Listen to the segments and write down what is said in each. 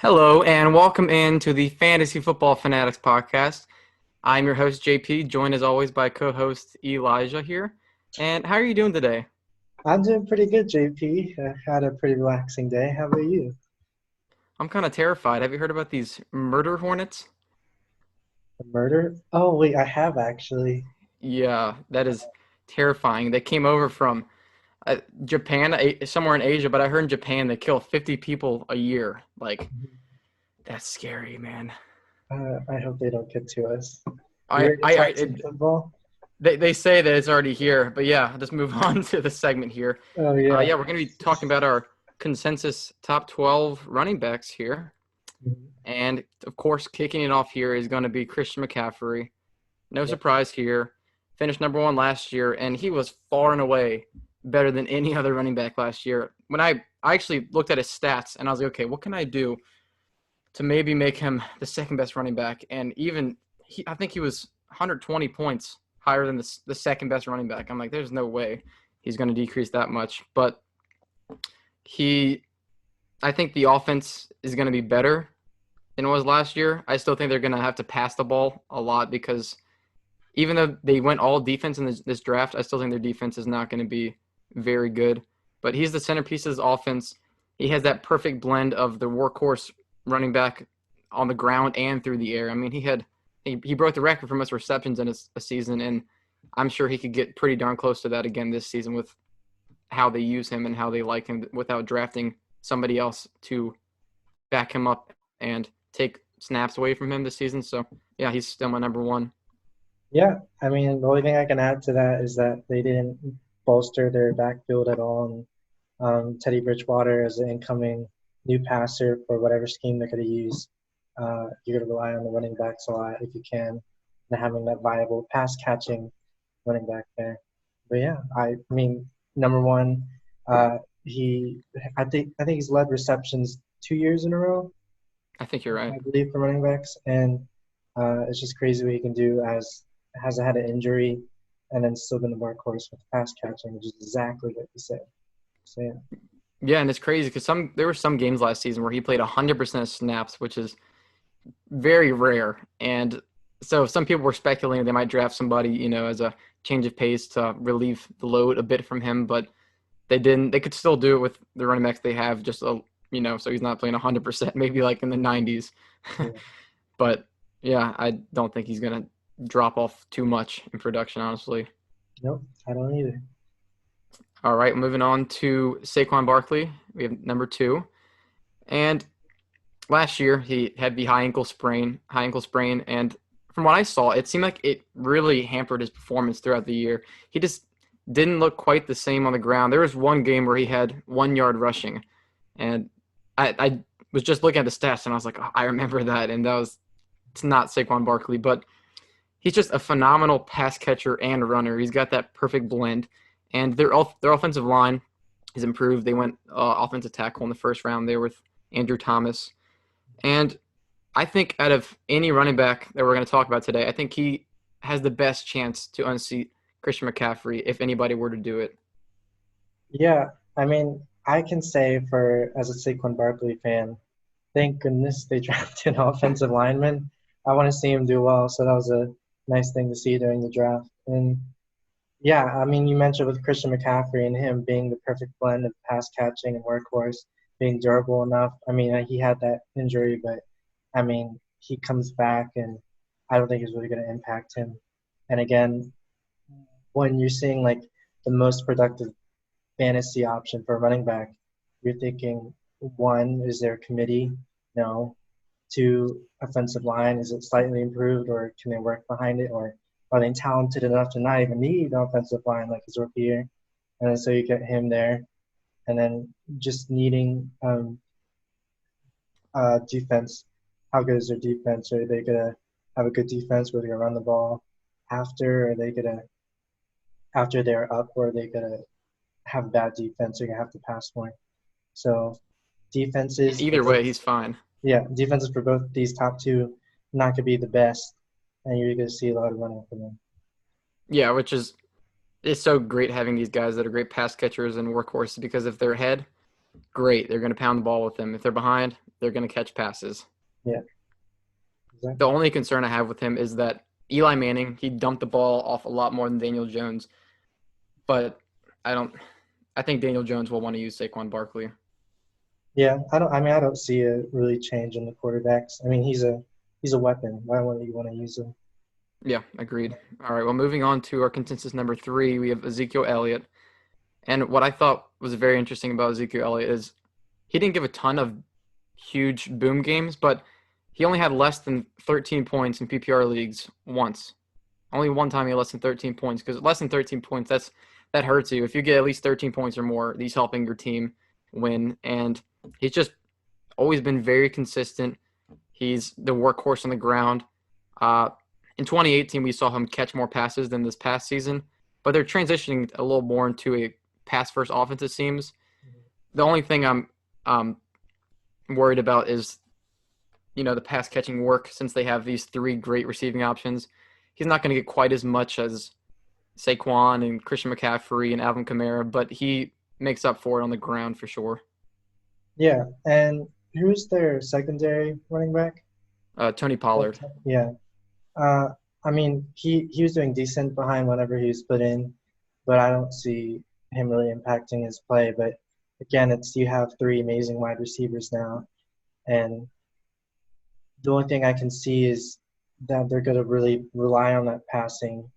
Hello, and welcome into the Fantasy Football Fanatics podcast. I'm your host, JP, joined as always by co-host Elijah here. And how are you doing today? I'm doing pretty good, JP. I had a pretty relaxing day. How about you? I'm kind of terrified. Have you heard about these murder hornets? A murder? Oh, wait, I have actually. Yeah, that is terrifying. They came over from Japan, somewhere in Asia, but I heard in Japan they kill 50 people a year. Like, that's scary, man. I hope they don't get to us. You I, ready to I, I talk some it, football? they say that it's already here, but yeah, let's move on to the segment here. Oh, yeah. Yeah, we're going to be talking about our consensus top 12 running backs here. Mhm. And of course, kicking it off here is going to be Christian McCaffrey. No Yeah. surprise here. Finished number one last year, and he was far and away better than any other running back last year. When I actually looked at his stats, and I was like, okay, what can I do to maybe make him the second best running back? And even I think he was 120 points higher than the second best running back. I'm like, there's no way he's going to decrease that much. But he, I think the offense is going to be better than it was last year. I still think they're going to have to pass the ball a lot because even though they went all defense in this draft, I still think their defense is not going to be very good. But he's the centerpiece of his offense. He has that perfect blend of the workhorse running back on the ground and through the air. I mean, he broke the record for most receptions in a season, and I'm sure he could get pretty darn close to that again this season with how they use him and how they like him without drafting somebody else to back him up and take snaps away from him this season. So, yeah, he's still my number one. Yeah, I mean, the only thing I can add to that is that they didn't bolster their backfield at all. And Teddy Bridgewater as an incoming new passer for whatever scheme they're going to use. You're going to rely on the running backs a lot if you can, and having that viable pass catching running back there. But yeah, I mean, number one, he I think he's led receptions 2 years in a row, I think you're right. I believe, for running backs, and it's just crazy what he can do as has had an injury and then still been the workhorse with pass catching, which is exactly what you said. So yeah. Yeah, and it's crazy because there were some games last season where he played 100% of snaps, which is very rare. And so some people were speculating they might draft somebody, as a change of pace to relieve the load a bit from him, but they didn't. They could still do it with the running backs they have, so he's not playing 100%, maybe like in the 90s. Yeah. But yeah, I don't think he's gonna drop off too much in production, honestly. Nope, I don't either. All right, moving on to Saquon Barkley. We have number two, and last year he had the high ankle sprain, and from what I saw, it seemed like it really hampered his performance throughout the year. He just didn't look quite the same on the ground. There was one game where he had 1 yard rushing, and I was just looking at the stats, and I was like, oh, I remember that, and it's not Saquon Barkley, but he's just a phenomenal pass catcher and runner. He's got that perfect blend, and their offensive line has improved. They went offensive tackle in the first round there with Andrew Thomas. And I think out of any running back that we're going to talk about today, I think he has the best chance to unseat Christian McCaffrey if anybody were to do it. Yeah, I mean, I can say for as a Saquon Barkley fan, thank goodness they drafted an offensive lineman. I want to see him do well, so that was a nice thing to see during the draft. And yeah, I mean, you mentioned with Christian McCaffrey and him being the perfect blend of pass catching and workhorse, being durable enough. I mean, he had that injury, but I mean, he comes back, and I don't think it's really going to impact him. And again, when you're seeing like the most productive fantasy option for a running back, you're thinking, one, is there a committee? No. Two, offensive line, is it slightly improved, or can they work behind it, or are they talented enough to not even need the offensive line like his rookie year? And then so you get him there, and then just needing defense. How good is their defense? Are they gonna have a good defense where they're gonna run the ball after? Are they gonna after they're up, or are they gonna have bad defense? They're gonna have to pass more. So defenses for Either way, both, he's fine. yeah, defenses for both these top two not gonna be the best, and you're gonna see a lot of running from them. Yeah, which is it's so great having these guys that are great pass catchers and workhorses because if they're ahead, great. They're going to pound the ball with him. If they're behind, they're going to catch passes. Yeah, The exactly. only concern I have with him is that Eli Manning, he dumped the ball off a lot more than Daniel Jones, but I don't. I think Daniel Jones will want to use Saquon Barkley. Yeah, I don't. I mean, I don't see a really change in the quarterbacks. I mean, he's a weapon. Why wouldn't you want to use him? Yeah, agreed. All right, well, moving on to our consensus number 3, we have Ezekiel Elliott. And what I thought was very interesting about Ezekiel Elliott is he didn't give a ton of huge boom games, but he only had less than 13 points in PPR leagues once. Only one time he had less than 13 points, because less than 13 points, that hurts you. If you get at least 13 points or more, he's helping your team win. And he's just always been very consistent. He's the workhorse on the ground. Uh, in 2018, we saw him catch more passes than this past season, but they're transitioning a little more into a pass-first offense, it seems. The only thing I'm worried about is, the pass catching work, since they have these 3 great receiving options. He's not going to get quite as much as Saquon and Christian McCaffrey and Alvin Kamara, but he makes up for it on the ground for sure. Yeah, and who's their secondary running back? Tony Pollard. Yeah. Uh, I mean, he was doing decent behind whenever he was put in, but I don't see him really impacting his play. But again, it's you have 3 amazing wide receivers now, and the only thing I can see is that they're going to really rely on that passing,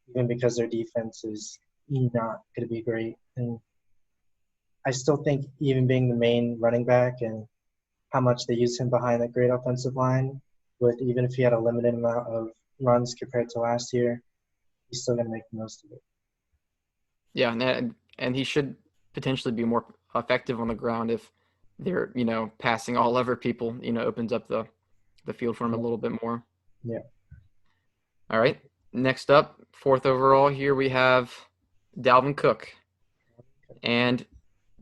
even because their defense is not going to be great. And I still think even being the main running back and how much they use him behind that great offensive line, with even if he had a limited amount of runs compared to last year, he's still going to make the most of it. Yeah, and he should potentially be more effective on the ground if they're, passing all over people, opens up the field for him a Yeah. little bit more. Yeah. All right. Next up, 4th overall, here we have Dalvin Cook. And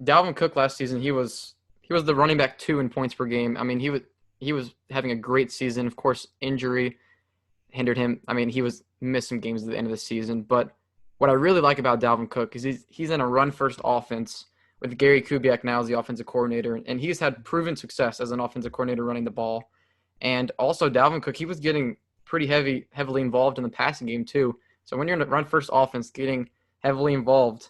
Dalvin Cook last season, he was the running back 2 in points per game. I mean, he was having a great season. Of course, injury hindered him. I mean, he missed some games at the end of the season. But what I really like about Dalvin Cook is he's in a run-first offense with Gary Kubiak now as the offensive coordinator, and he's had proven success as an offensive coordinator running the ball. And also, Dalvin Cook, he was getting pretty heavily involved in the passing game too. So when you're in a run-first offense, getting heavily involved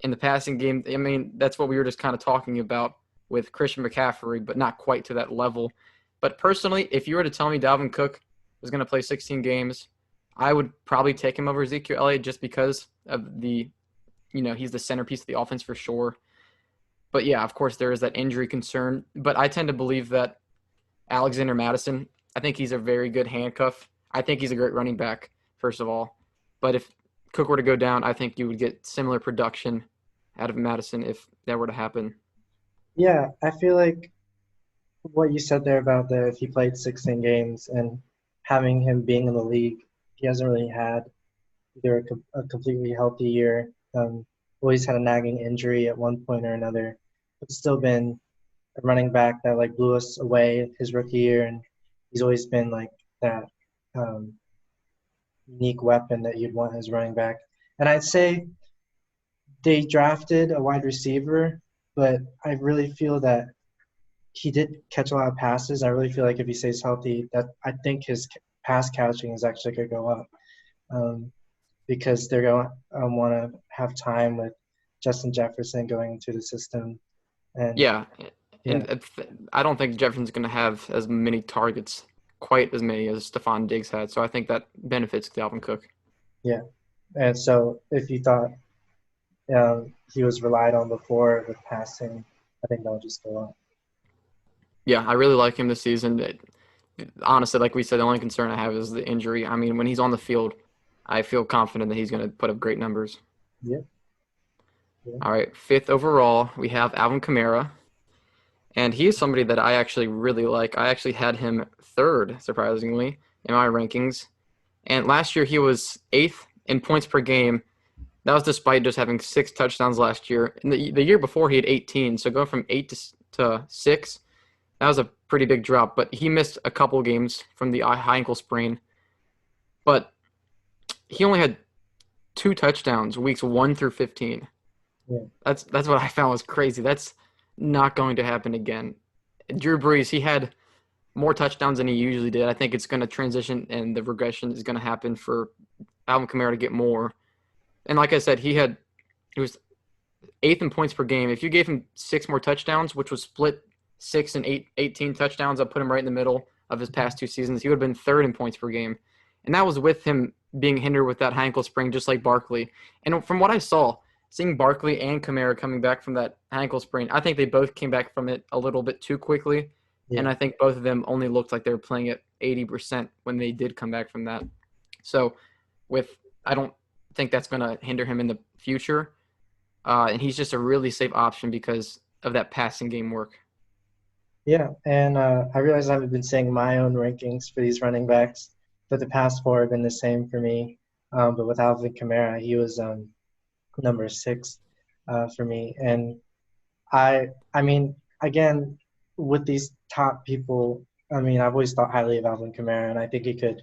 in the passing game, I mean, that's what we were just kind of talking about with Christian McCaffrey, but not quite to that level. But personally, if you were to tell me Dalvin Cook was going to play 16 games, I would probably take him over Ezekiel Elliott just because of he's the centerpiece of the offense for sure. But yeah, of course, there is that injury concern. But I tend to believe that Alexander Mattison, I think he's a very good handcuff. I think he's a great running back, first of all. But if Cook were to go down, I think you would get similar production out of Mattison if that were to happen. Yeah, I feel like what you said there about if he played 16 games and having him being in the league, he hasn't really had either a completely healthy year. Always had a nagging injury at one point or another. But still been a running back that blew us away his rookie year, and he's always been that unique weapon that you'd want as running back. And I'd say they drafted a wide receiver, but I really feel that he did catch a lot of passes. I really feel like if he stays healthy, that I think his pass catching is actually going to go up because they're going to want to have time with Justin Jefferson going into the system. And yeah, and I don't think Jefferson's going to have as many targets, quite as many as Stephon Diggs had. So I think that benefits Dalvin Cook. Yeah, and so if you thought he was relied on before with passing, I think that'll just go up. Yeah, I really like him this season. Honestly, like we said, the only concern I have is the injury. I mean, when he's on the field, I feel confident that he's going to put up great numbers. Yeah. Yeah. All right, 5th overall, we have Alvin Kamara. And he is somebody that I actually really like. I actually had him 3rd, surprisingly, in my rankings. And last year he was 8th in points per game. That was despite just having 6 touchdowns last year. And the year before he had 18. So going from 8 to 6, that was a pretty big drop. But he missed a couple games from the high ankle sprain. But he only had 2 touchdowns weeks 1 through 15. Yeah. That's what I found was crazy. That's not going to happen again. Drew Brees, he had more touchdowns than he usually did. I think it's going to transition and the regression is going to happen for Alvin Kamara to get more. And like I said, he was eighth in points per game. If you gave him 6 more touchdowns, which was split 6 and 18 touchdowns, I'll put him right in the middle of his past 2 seasons. He would have been third in points per game. And that was with him being hindered with that ankle sprain, just like Barkley. And from what I saw, seeing Barkley and Kamara coming back from that ankle sprain, I think they both came back from it a little bit too quickly. Yeah. And I think both of them only looked like they were playing at 80% when they did come back from that. So I don't think that's going to hinder him in the future. And he's just a really safe option because of that passing game work. Yeah, and I realize I haven't been saying my own rankings for these running backs, but the past 4 have been the same for me. But with Alvin Kamara, he was number 6 for me. And I mean, again, with these top people, I mean, I've always thought highly of Alvin Kamara, and I think he could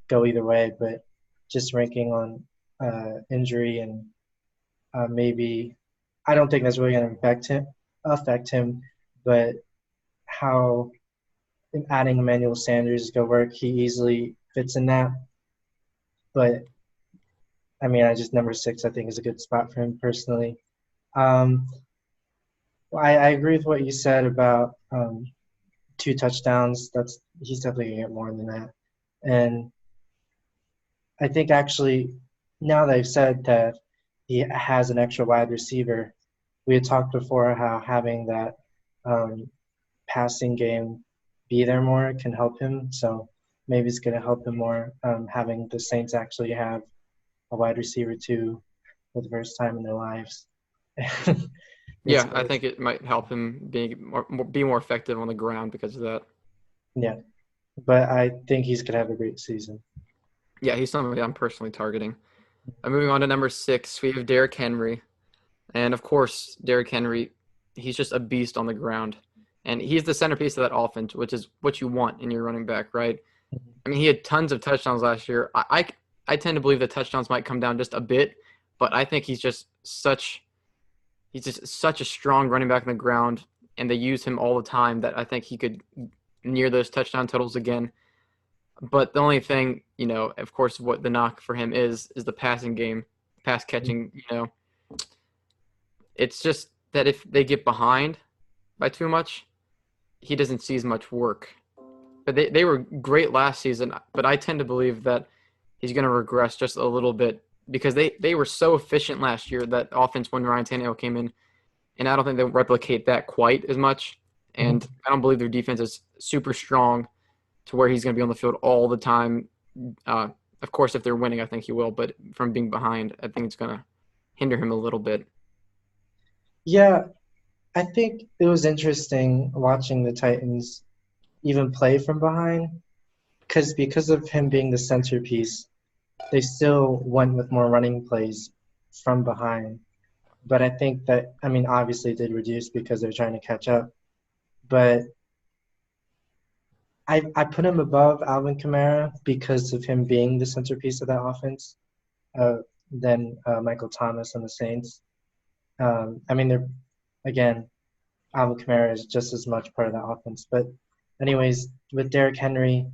go either way. But just ranking on injury and maybe, I don't think that's really going to affect him. But how adding Emmanuel Sanders is going to work, he easily fits in that. But I mean, number 6, I think, is a good spot for him personally. I agree with what you said about 2 touchdowns. He's definitely going to get more than that. And I think actually, now that I've said that he has an extra wide receiver, we had talked before how having that passing game be there more can help him. So maybe it's going to help him more having the Saints actually have a wide receiver too for the first time in their lives. Yeah, I think it might help him be more effective on the ground because of that. Yeah, but I think he's going to have a great season. Yeah, he's somebody I'm personally targeting. Moving on to number 6, we have Derrick Henry. And, of course, Derrick Henry, he's just a beast on the ground. And he's the centerpiece of that offense, which is what you want in your running back, right? I mean, he had tons of touchdowns last year. I tend to believe the touchdowns might come down just a bit, but I think he's just such a strong running back on the ground, and they use him all the time that I think he could near those touchdown totals again. But the only thing, of course, what the knock for him is the passing game, pass catching, It's just that if they get behind by too much, he doesn't see as much work. But they were great last season, but I tend to believe that he's going to regress just a little bit because they were so efficient last year, that offense, when Ryan Tannehill came in, and I don't think they'll replicate that quite as much. And I don't believe their defense is super strong to where he's going to be on the field all the time. Of course, if they're winning, I think he will. But from being behind, I think it's going to hinder him a little bit. Yeah, I think it was interesting watching the Titans even play from behind because of him being the centerpiece, they still went with more running plays from behind. But I think that, obviously it did reduce because they're trying to catch up. But I put him above Alvin Kamara because of him being the centerpiece of that offense than Michael Thomas and the Saints. Again, Alvin Kamara is just as much part of that offense. But anyways, with Derrick Henry,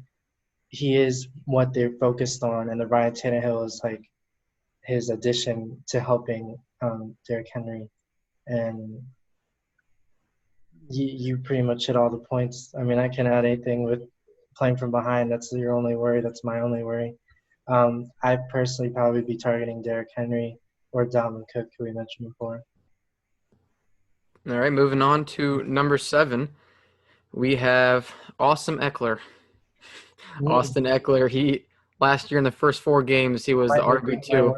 he is what they're focused on, and the Ryan Tannehill is like his addition to helping Derrick Henry. And you pretty much hit all the points. I can add anything with playing from behind. That's your only worry. That's my only worry. I'd personally probably be targeting Derrick Henry or Dalvin Cook, who we mentioned before. All right, moving on to number 7. We have Austin Ekeler. Austin Ekeler, last year in the first 4 games, he was the RB2.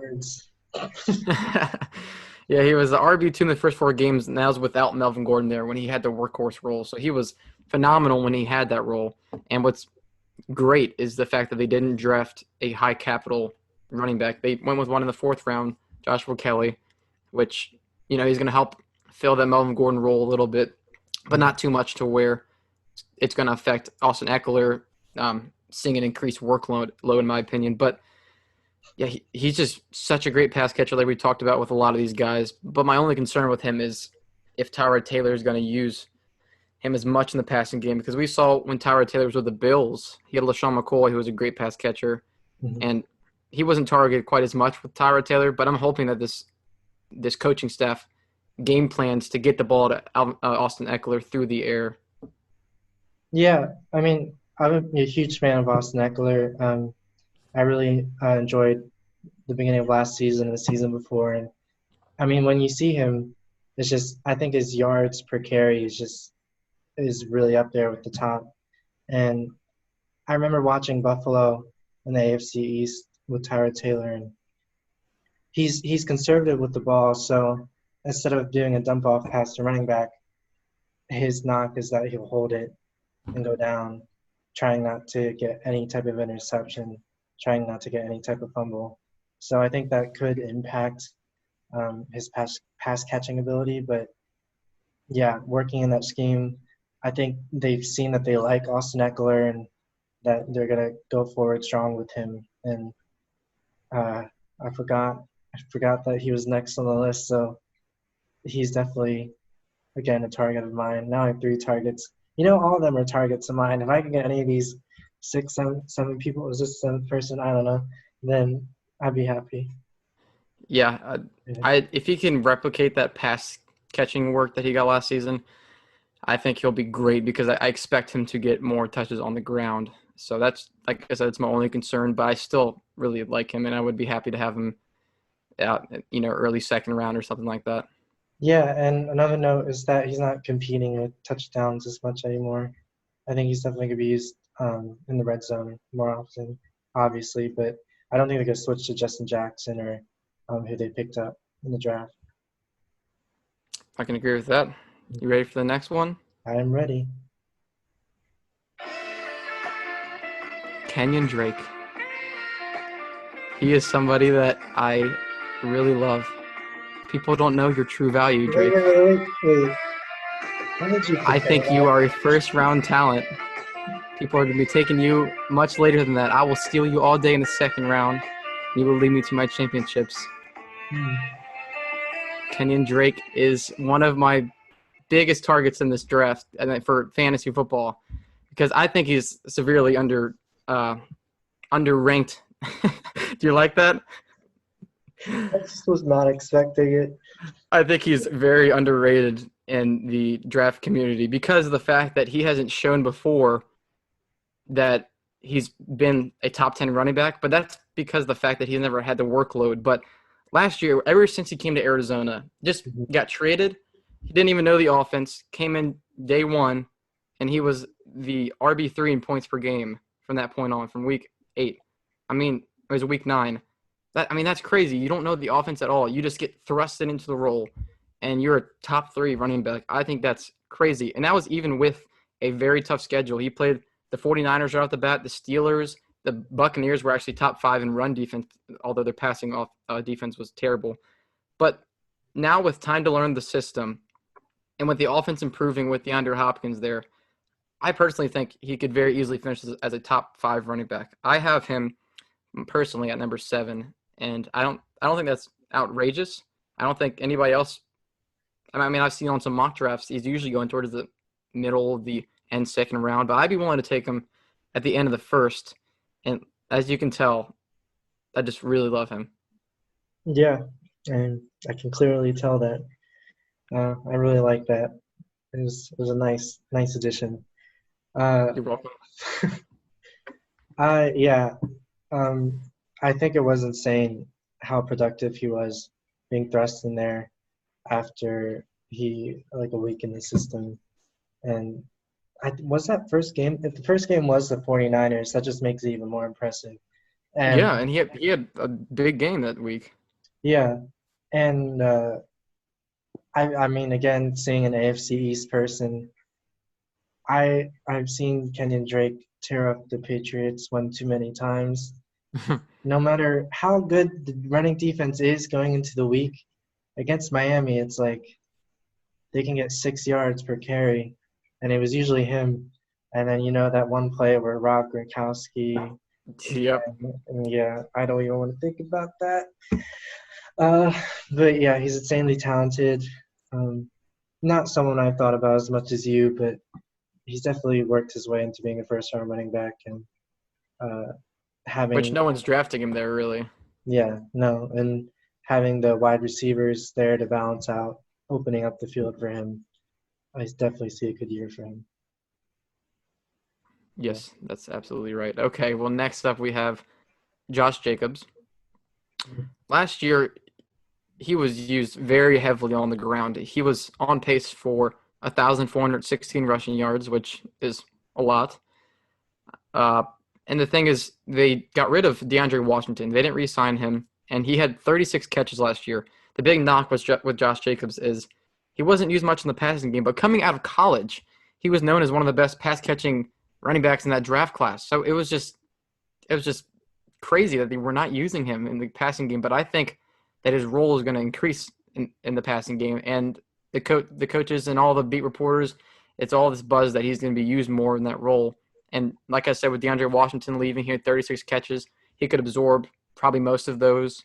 Yeah, he was the RB2 in the first 4 games, and that was without Melvin Gordon there when he had the workhorse role. So he was phenomenal when he had that role. And what's great is the fact that they didn't draft a high capital running back. They went with one in the 4th round, Joshua Kelly, which, he's going to help fill that Melvin Gordon role a little bit, but not too much to where it's going to affect Austin Ekeler seeing an increased workload, in my opinion. But yeah, he's just such a great pass catcher like we talked about with a lot of these guys. But my only concern with him is if Tyrod Taylor is going to use him as much in the passing game, because we saw when Tyrod Taylor was with the Bills, he had LaShawn McCoy, who was a great pass catcher, Mhm. and he wasn't targeted quite as much with Tyrod Taylor. But I'm hoping that this coaching staff game plans to get the ball to Austin Ekeler through the air. Yeah, I mean, I'm a huge fan of Austin Ekeler. I really enjoyed the beginning of last season and the season before, and I mean, when you see him, it's just I think his yards per carry is really up there with the top. And I remember watching Buffalo in the AFC East with Tyrod Taylor, and he's conservative with the ball. So instead of doing a dump off pass to running back, his knock is that he'll hold it and go down, trying not to get any type of interception, trying not to get any type of fumble. So I think that could impact his pass catching ability. But yeah, working in that scheme, I think they've seen that they like Austin Eckler and that they're gonna go forward strong with him. And uh, I forgot that he was next on the list. So he's definitely again a target of mine. Now I have 3 targets. All of them are targets of mine. If I can get any of these 6, 7 people, is this 7th person? I don't know. Then I'd be happy. Yeah, Yeah. if he can replicate that pass catching work that he got last season, I think he'll be great because I expect him to get more touches on the ground. So that's, like I said, it's my only concern, but I still really like him, and I would be happy to have him out, early second round or something like that. Yeah, and another note is that he's not competing with touchdowns as much anymore. I think he's definitely going to be used in the red zone more often, obviously, but I don't think they're going to switch to Justin Jackson or who they picked up in the draft. I can agree with that. You ready for the next one? I am ready. Kenyan Drake. He is somebody that I really love. People don't know your true value, Wait, Drake. wait, wait, wait, wait. How did you I prepare think you that? are a first round talent. People are going to be taking you much later than that. I will steal you all day in the second round. You will lead me to my championships. Hmm. Kenyan Drake is one of my biggest targets in this draft and for fantasy football because I think he's severely underranked. Do you like that? I just was not expecting it. I think he's very underrated in the draft community because of the fact that he hasn't shown before that he's been a top 10 running back, but that's because of the fact that he's never had the workload. But last year, ever since he came to Arizona, just Mhm. got traded. He didn't even know the offense, came in day one, and he was the RB3 in points per game from that point on, from week 8. I mean, it was week 9. That's crazy. You don't know the offense at all. You just get thrusted into the role, and you're a top 3 running back. I think that's crazy. And that was even with a very tough schedule. He played the 49ers right off the bat, the Steelers, the Buccaneers were actually top 5 in run defense, although their passing off defense was terrible. But now with time to learn the system and with the offense improving with DeAndre Hopkins there, I personally think he could very easily finish as a top 5 running back. I have him personally at number 7, and I don't think that's outrageous. I don't think anybody else. I mean, I've seen on some mock drafts he's usually going towards the middle of the end second round, but I'd be willing to take him at the end of the first. And as you can tell, I just really love him. Yeah, and I can clearly tell that. I really like that. It was a nice addition. Uh, You're welcome. yeah, um, I think it was insane how productive he was being thrust in there after he like a week in the system. And was that first game? If the first game was the 49ers, that just makes it even more impressive. And Yeah, and he had a big game that week. yeah, and I mean again, seeing an AFC East person, I've seen Kenyan Drake tear up the Patriots one too many times. No matter how good the running defense is going into the week against Miami, it's like they can get 6 yards per carry, and it was usually him. And then that one play where Rob Gronkowski, Yep. and yeah, I don't even want to think about that. Uh, but yeah, he's insanely talented. Um, not someone I thought about as much as you, but he's definitely worked his way into being a first-round running back and uh, Which having, no one's drafting him there really. yeah, no, and having the wide receivers there to balance out, opening up the field for him. I definitely see a good year for him. Yeah. Yes, that's absolutely right. Okay, well, next up we have Josh Jacobs. Last year, he was used very heavily on the ground. He was on pace for 1,416 rushing yards, which is a lot. Uh, and the thing is, they got rid of DeAndre Washington. They didn't re-sign him, and he had 36 catches last year. The big knock with Josh Jacobs is he wasn't used much in the passing game, but coming out of college, he was known as one of the best pass-catching running backs in that draft class. So it was just crazy that they were not using him in the passing game. But I think that his role is going to increase in the passing game, and the coaches and all the beat reporters, it's all this buzz that he's going to be used more in that role. And like I said, with DeAndre Washington leaving, he had 36 catches. He could absorb probably most of those.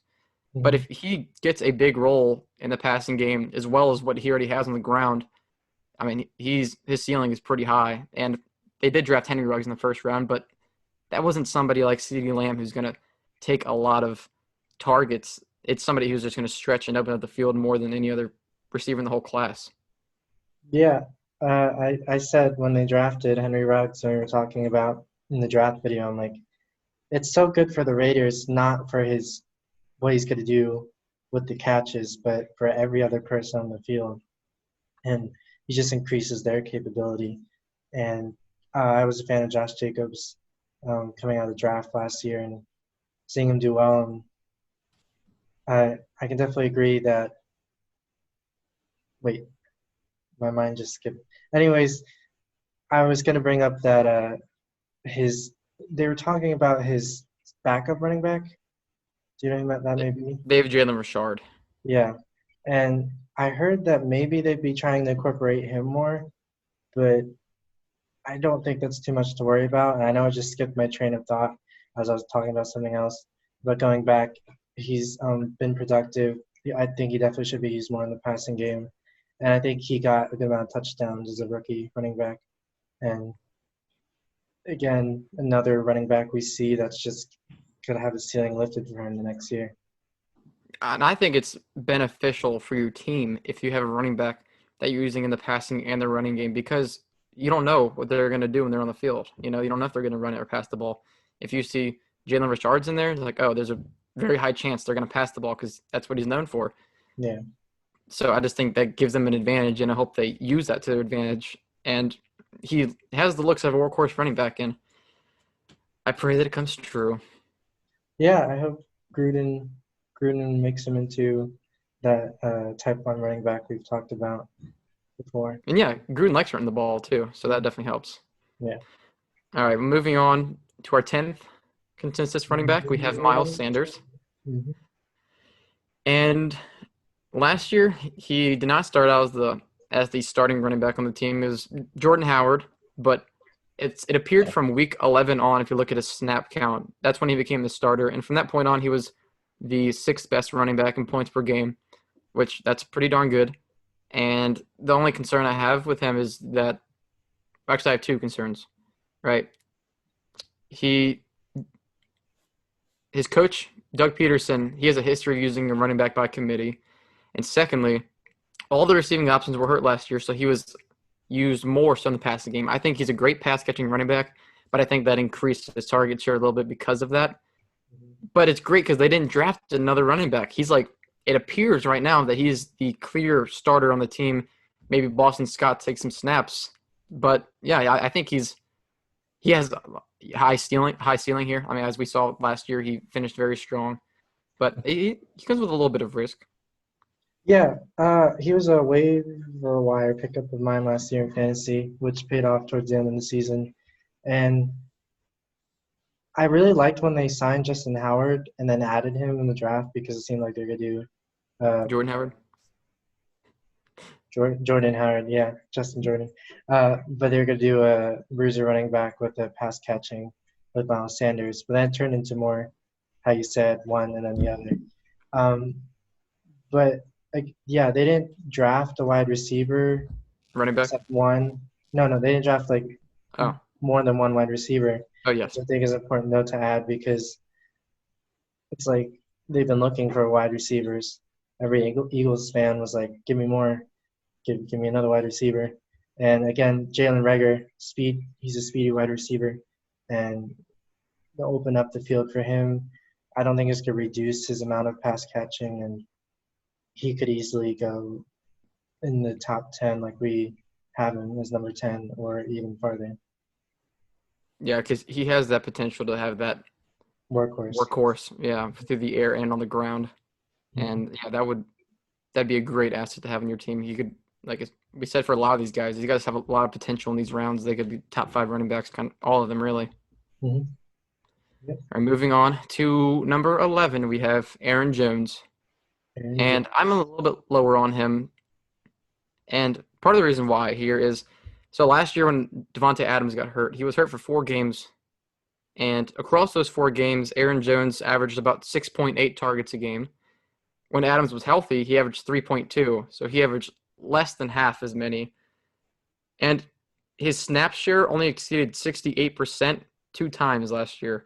But Mhm. if he gets a big role in the passing game as well as what he already has on the ground, I mean, his ceiling is pretty high. And they did draft Henry Ruggs in the first round, but that wasn't somebody like CeeDee Lamb who's going to take a lot of targets. It's somebody who's just going to stretch and open up the field more than any other receiver in the whole class. Yeah, I said when they drafted Henry Ruggs, when we were talking about in the draft video, I'm like, it's so good for the Raiders, not for his what he's going to do with the catches, but for every other person on the field. And he just increases their capability. And I was a fan of Josh Jacobs coming out of the draft last year and seeing him do well. And I can definitely agree that. Wait, my mind just skipped. Anyways, I was going to bring up that his they were talking about his backup running back. Do you know who that may be? They have Jalen Richard. Yeah. And I heard that maybe they'd be trying to incorporate him more, but I don't think that's too much to worry about. And I know I just skipped my train of thought as I was talking about something else. But going back, he's been productive. I think he definitely should be used more in the passing game. And I think he got a good amount of touchdowns as a rookie running back. And again, another running back we see that's just going to have his ceiling lifted for him the next year. And I think it's beneficial for your team if you have a running back that you're using in the passing and the running game because you don't know what they're going to do when they're on the field. You don't know if they're going to run it or pass the ball. If you see Jalen Richard's in there, it's like, oh, there's a very high chance they're going to pass the ball because that's what he's known for. Yeah. So I just think that gives them an advantage, and I hope they use that to their advantage. And he has the looks of a workhorse running back, and I pray that it comes true. Yeah, I hope Gruden makes him into that type 1 running back we've talked about before. And yeah, Gruden likes running the ball too, so that definitely helps. Yeah. All right, moving on to our 10th consensus running back, we have Miles Sanders. Mm-hmm. And last year, he did not start out as the starting running back on the team. It was Jordan Howard, but it appeared from week 11 on, if you look at his snap count, that's when he became the starter. And from that point on, he was the 6th best running back in points per game, which that's pretty darn good. And the only concern I have with him is that – actually, I have 2 concerns, right? His coach, Doug Peterson, he has a history of using a running back by committee. And secondly, all the receiving options were hurt last year, so he was used more so in the passing game. I think he's a great pass-catching running back, but I think that increased his target share a little bit because of that. But it's great because they didn't draft another running back. He's like, it appears right now that he's the clear starter on the team. Maybe Boston Scott takes some snaps. But yeah, I think he has high ceiling here. I mean, as we saw last year, he finished very strong. But he comes with a little bit of risk. Yeah, he was a waiver wire pickup of mine last year in fantasy, which paid off towards the end of the season. And I really liked when they signed Justin Howard and then added him in the draft because it seemed like they're going to do Jordan Howard? Jordan Howard, yeah, Justin Jordan. But they were going to do a bruiser running back with a pass catching with Miles Sanders. But then it turned into more, how you said, one and then the other. But like, yeah, they didn't draft a wide receiver running back. except one. No, they didn't draft like Oh, more than one wide receiver, oh which yes. I think is an important note to add because it's like they've been looking for wide receivers. Every Eagles fan was like, "Give me more, give me another wide receiver." And again, Jalen Reagor, speed. He's a speedy wide receiver, and they'll open up the field for him. I don't think it's gonna reduce his amount of pass catching, and he could easily go in the top 10, like we have him as number 10 or even farther. Yeah, because he has that potential to have that Workhorse. workhorse, yeah, through the air and on the ground. Mhm. And yeah, that'd be a great asset to have in your team. He could, like we said, for a lot of these guys have a lot of potential in these rounds. They could be top 5 running backs, kind of all of them really. Mhm. Yep. All right, moving on to number 11, we have Aaron Jones, Aaron Jones. and I'm a little bit lower on him. And part of the reason why here is, so last year when Devontae Adams got hurt, he was hurt for 4 games. And across those 4 games, Aaron Jones averaged about 6.8 targets a game. When Adams was healthy, he averaged 3.2. So he averaged less than half as many. And his snap share only exceeded 68% 2 times last year.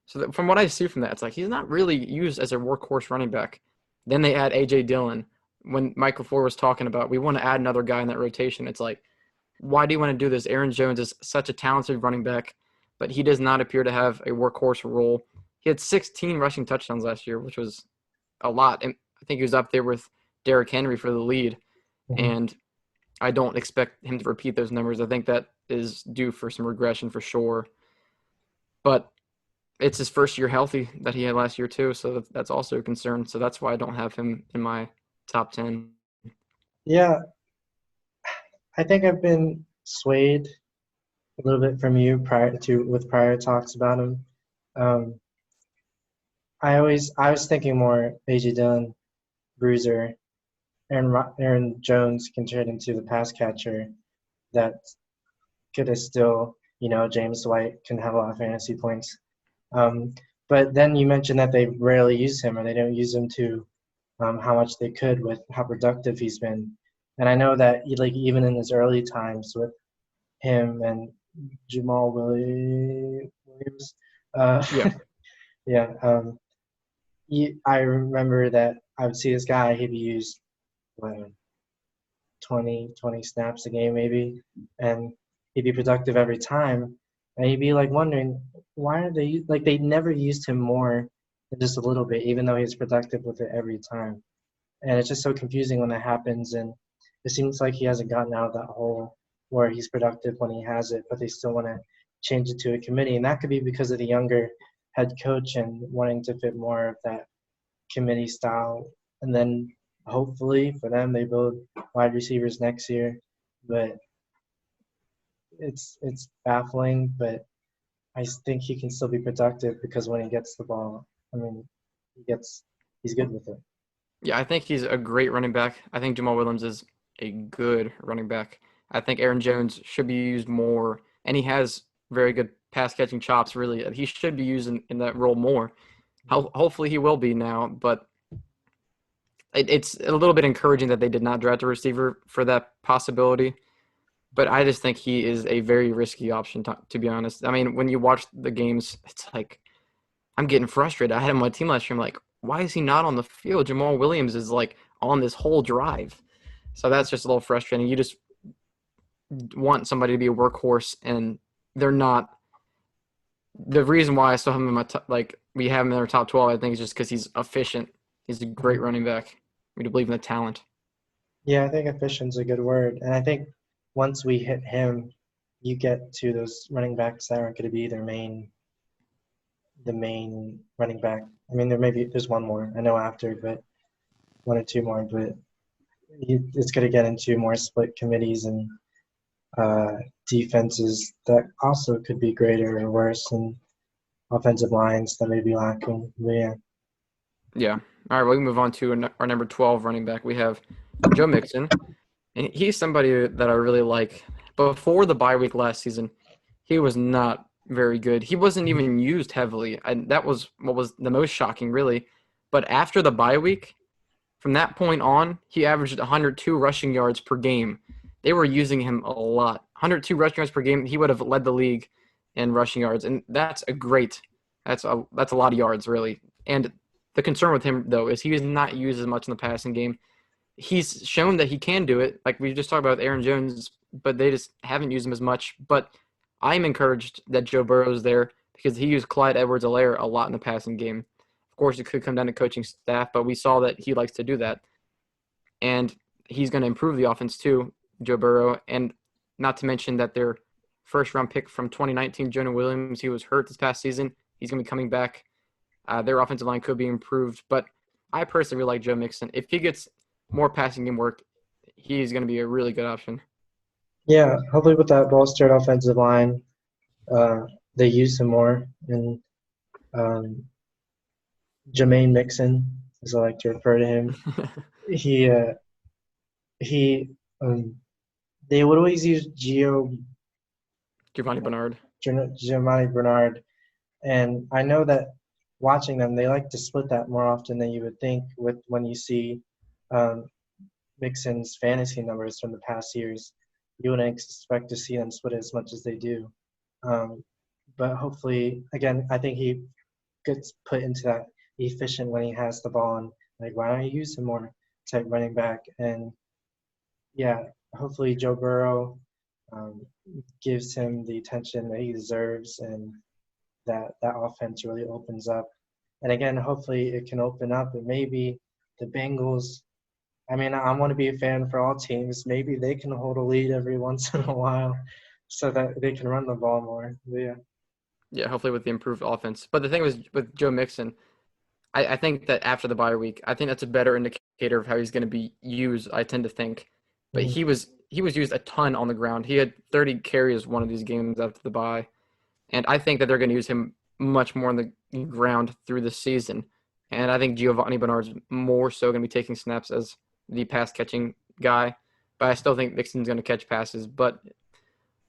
So from what I see from that, it's like he's not really used as a workhorse running back. Then they add A.J. Dillon. When Michael Ford was talking about, we want to add another guy in that rotation, it's like, why do you want to do this? Aaron Jones is such a talented running back, but he does not appear to have a workhorse role. He had 16 rushing touchdowns last year, which was a lot. And I think he was up there with Derrick Henry for the lead. Mhm. And I don't expect him to repeat those numbers. I think that is due for some regression for sure. But it's his first year healthy that he had last year too, so that's also a concern. So that's why I don't have him in my top 10. Yeah, I think I've been swayed a little bit from you prior talks about him. Um, I was thinking more A.J. Dillon, Bruiser, Aaron Jones can turn into the pass catcher that could have still, James White can have a lot of fantasy points. Um, but then you mentioned that they rarely use him or they don't use him to how much they could with how productive he's been. And I know that like even in his early times with him and Jamal Williams, Yeah. yeah, I remember that I would see this guy, he'd be used what, 20 snaps a game maybe, and he'd be productive every time. And you'd be like wondering why are they like they never used him more than just a little bit, even though he's productive with it every time. And it's just so confusing when that happens. And it seems like he hasn't gotten out of that hole where he's productive when he has it, but they still want to change it to a committee. And that could be because of the younger head coach and wanting to fit more of that committee style. And then hopefully for them, they build wide receivers next year. But it's baffling, but I think he can still be productive because when he gets the ball, I mean, he's good with it. Yeah, I think he's a great running back. I think Jamal Williams is a good running back. I think Aaron Jones should be used more, and he has very good pass catching chops, really. He should be used in that role more. Hopefully he will be now, but it's a little bit encouraging that they did not draft a receiver for that possibility. But I just think he is a very risky option, to be honest. I mean, when you watch the games, it's like I'm getting frustrated. I had him on my team last year. I'm like, why is he not on the field? Jamal Williams is like on this whole drive. So that's just a little frustrating. You just want somebody to be a workhorse, and they're not. The reason why I still have him in my top, like we have him in our top 12, I think, is just because he's efficient. He's a great running back. We do believe in the talent. Yeah, I think efficient's a good word. And I think once we hit him, you get to those running backs that aren't going to be the main running back. I mean, there's one more I know after, but one or two more. But it's going to get into more split committees and defenses that also could be greater or worse, and offensive lines that may be lacking. But yeah, Yeah. All right, well, we move on to our number 12 running back. We have Joe Mixon, and he's somebody that I really like. Before the bye week last season, he was not very good. He wasn't even used heavily, and that was what was the most shocking, really. But after the bye week, from that point on, he averaged 102 rushing yards per game. They were using him a lot. 102 rushing yards per game, he would have led the league in rushing yards, and that's a lot of yards, really. And the concern with him, though, is he is not used as much in the passing game. He's shown that he can do it, like we just talked about with Aaron Jones, but they just haven't used him as much. But I'm encouraged that Joe Burrow's there because he used Clyde Edwards-Helaire a lot in the passing game. Of course, it could come down to coaching staff, but we saw that he likes to do that. And he's going to improve the offense too, Joe Burrow. And not to mention that their first-round pick from 2019, Jonah Williams, he was hurt this past season. He's going to be coming back. Their offensive line could be improved. But I personally really like Joe Mixon. If he gets more passing game work, he's going to be a really good option. Yeah, hopefully with that bolstered offensive line, they use him more. And Jermaine Mixon, as I like to refer to him, they would always use Giovanni Bernard. Giovanni Bernard, and I know that watching them, they like to split that more often than you would think. With when you see Mixon's fantasy numbers from the past years, you wouldn't expect to see them split as much as they do. But hopefully, again, I think he gets put into that efficient when he has the ball and like, why don't you use him more type running back? And yeah, hopefully Joe Burrow gives him the attention that he deserves, and that offense really opens up. And again, hopefully it can open up, and maybe the Bengals. I mean, I want to be a fan for all teams. Maybe they can hold a lead every once in a while, so that they can run the ball more. But yeah. Yeah, hopefully with the improved offense. But the thing was with Joe Mixon, I think that after the bye week, I think that's a better indicator of how he's going to be used, I tend to think. But he was used a ton on the ground. He had 30 carries one of these games after the bye. And I think that they're going to use him much more on the ground through the season. And I think Giovanni Bernard's more so going to be taking snaps as the pass-catching guy. But I still think Mixon's going to catch passes. But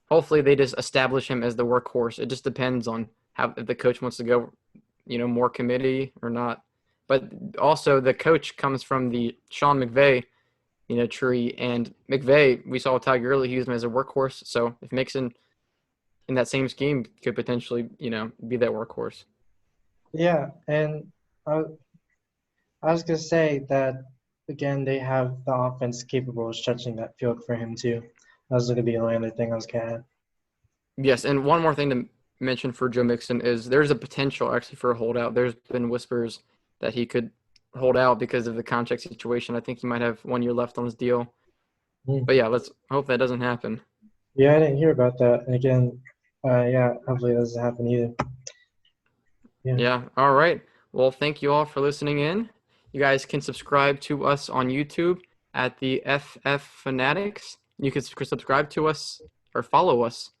hopefully they just establish him as the workhorse. It just depends on if the coach wants to go, more committee or not. But also the coach comes from the Sean McVay, tree. And McVay, we saw with Tiger Gurley, he used him as a workhorse. So if Mixon in that same scheme could potentially, be that workhorse. Yeah, and I was going to say that, again, they have the offense capable of stretching that field for him too. That was going to be the only other thing I was going to add. Yes, and one more thing to mention for Joe Mixon is there's a potential actually for a holdout. There's been whispers that he could hold out because of the contract situation. I think he might have 1 year left on his deal. But yeah, let's hope that doesn't happen. Yeah, I didn't hear about that. And again, hopefully it doesn't happen either. Yeah, all right. Well, thank you all for listening in. You guys can subscribe to us on YouTube at the FF Fanatics. You can subscribe to us or follow us.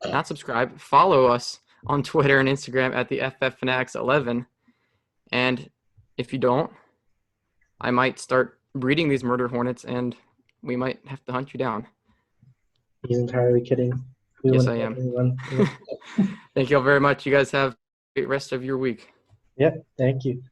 Not subscribe, follow us on Twitter and Instagram at the FF Fanatics 11. And if you don't, I might start breeding these murder hornets and we might have to hunt you down. He's entirely kidding. Yes, I am. Thank you all very much. You guys have a great rest of your week. Yeah, thank you.